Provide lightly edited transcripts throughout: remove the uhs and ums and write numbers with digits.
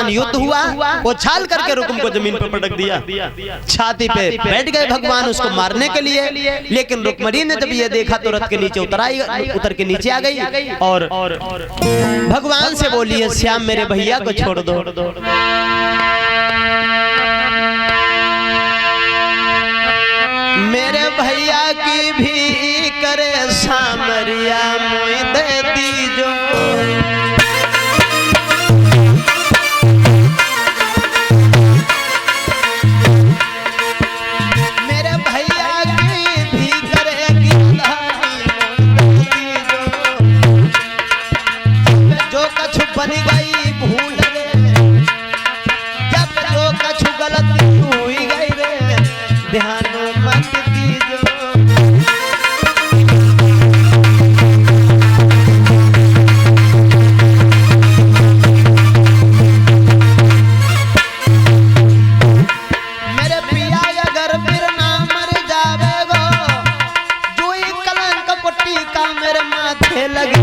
घमासान युद्ध हुआ, वो छाल करके रुकुम को जमीन पर पटक दिया। छाती पे बैठ गए भगवान उसको मारने के लिए, लेकिन रुक्मणी ने जब ये देखा तो रथ के नीचे उतर के नीचे आ गई और भगवान से बोली है, श्याम मेरे भैया को छोड़ दो। मेरे भैया की भी करे सामरिया मोई दे दीजो। मेरे भैया की भी करेगी जो कछु बन गई भूल रे, जब जो कछु गलत हुई गई रे, ध्यान मत दीजो। मेरे पिया अगर फिर ना मर जावेगो, जो ही कलंक पट्टी का मेरे माथे लगे,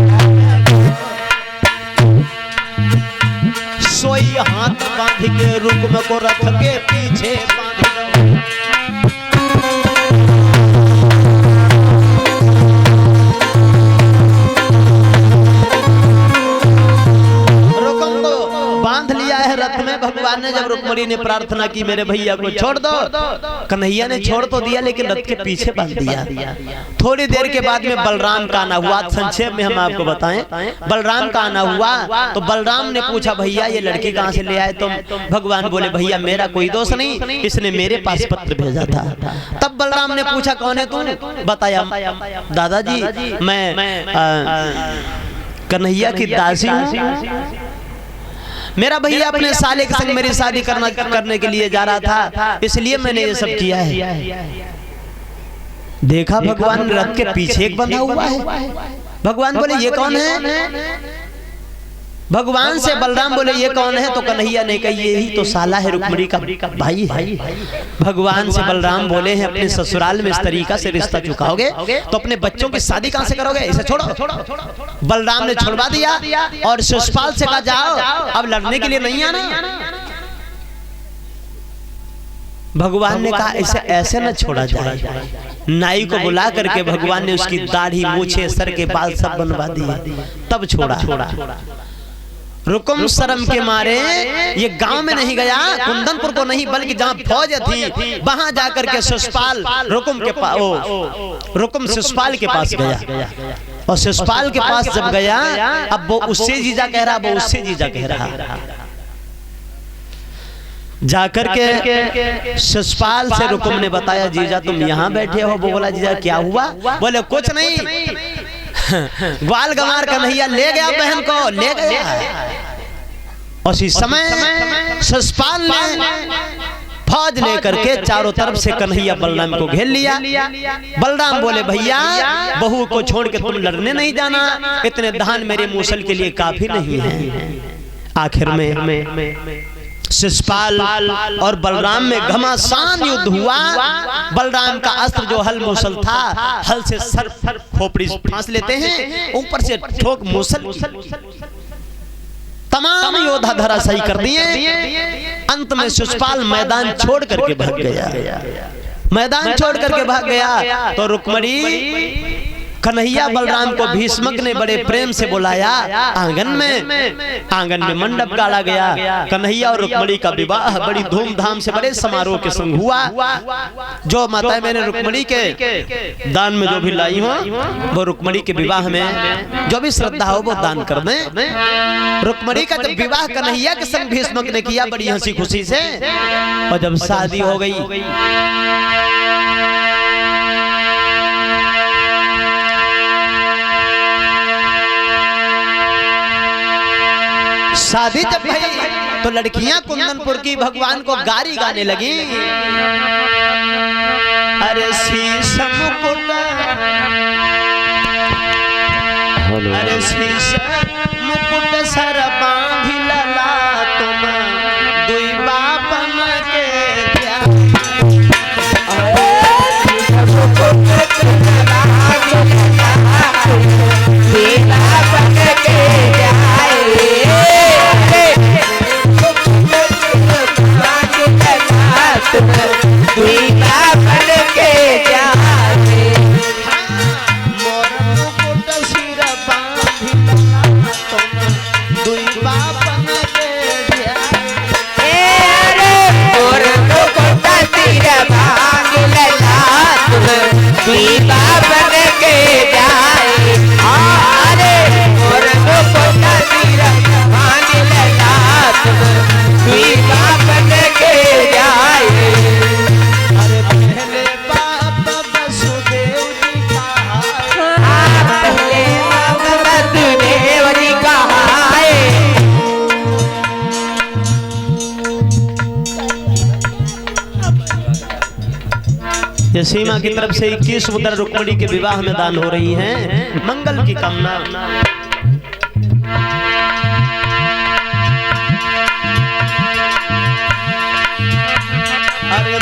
सोई हाथ बांध के रुक्म को रथ के पीछे बांध दो। भगवान ने जब रुक्मणी ने प्रार्थना की मेरे भैया को छोड़ दो, कन्हैया ने छोड़ तो दिया लेकिन रथ के पीछे बांध दिया। थोड़ी देर के बाद में बलराम का आना हुआ। संक्षेप में हम आपको बताएं, बलराम का आना हुआ तो बलराम ने पूछा, भैया ये लड़की कहाँ से ले आए तुम? भगवान बोले, भैया मेरा कोई दोष नहीं, इसने मेरे पास पत्र भेजा था। तब बलराम ने पूछा, कौन है तुम? बताया, दादाजी मैं कन्हैया की दासी हूँ। मेरा भैया अपने साले के संग मेरी शादी करने के लिए जा रहा था, इसलिए मैंने ये सब किया है। देखा भगवान रथ के पीछे एक बंधा हुआ है। भगवान बोले, ये कौन है? भगवान से बलराम बोले, ये कौन है? तो कन्हैया ने कहा, यही तो साला है, रुक्मणी का भाई है। भगवान से बलराम बोले हैं, अपने ससुराल में इस तरीका से रिश्ता चुकाओगे तो अपने बच्चों की शादी कहां से करोगे? इसे छोड़ो। बलराम ने छोड़वा दिया और शिशुपाल से कहा, जाओ अब लड़ने के लिए नहीं आना। भगवान ने कहा, इसे ऐसे न छोड़ा जाए। नाई को बुला करके भगवान ने उसकी दाढ़ी, मूछे, सर के बाल सब बनवा दिए, तब छोड़ा। रुकुम शर्म के मारे ये गांव में नहीं गया, कुंदनपुर को नहीं, बल्कि जहां फौज थी वहां जाकर के शिशुपाल रुकुम शिशुपाल के पास गया। और शिशुपाल के पास जब गया, अब वो उससे जीजा कह रहा, वो उससे जीजा कह रहा। जाकर के शिशुपाल से रुकुम ने बताया, जीजा तुम यहाँ बैठे हो? वो बोला, जीजा क्या हुआ? बोले, कुछ नहीं, ग्वाल गंवार कन्हैया ले गया बहन को, ले गया। उसी समय शिशुपाल ने फौज लेकर के चारों तरफ से कन्हैया बलराम को घेर लिया। बलराम बोले, भैया बहू को छोड़ के तुम लड़ने नहीं जाना, इतने धान मेरे मूसल के लिए काफी नहीं है। आखिर में शिशुपाल और बलराम में घमासान युद्ध हुआ। बलराम का अस्त्र जो हल मूसल था, हल से सर खोपड़ी फांस लेते हैं, ऊपर से ठोक मूसल, तमाम योद्धा धराशायी कर दिए। अंत में शिशुपाल मैदान छोड़ करके भाग गया। मैदान छोड़ करके भाग गया तो रुक्मणी कन्हैया बलराम को भीष्मक ने बड़े प्रेम से बुलाया आंगन में मंडप गाड़ा गया। कन्हैया और रुक्मणी का विवाह बड़ी धूमधाम से बड़े समारोह के संग हुआ। जो माताएं मैंने रुक्मणी के दान में जो भी लाई हो, वो रुक्मणी के विवाह में जो भी श्रद्धा हो वो दान कर दें। रुक्मणी का जब विवाह कन्हैया के संग भीष्मक ने किया बड़ी हंसी खुशी से, और जब शादी हो गई शादी जब भई तो लड़कियां कुंदनपुर की भगवान को गारी गाने लगी। अरे शीश मुकुट, अरे शीश मुकुट सर बांधी लला, तुम दुई बापन के क्या। सीता बन के जाए अरे और को तीर मान लगा तुम सीता बन के जाए अरे पहले बाप वसुदेव जी का पहले वसुदेव जी कहा ये सीमा की तरफ से 21 मुद्रा रुक्मणी के विवाह में दान हो रही हैं, मंगल की कामना। अरे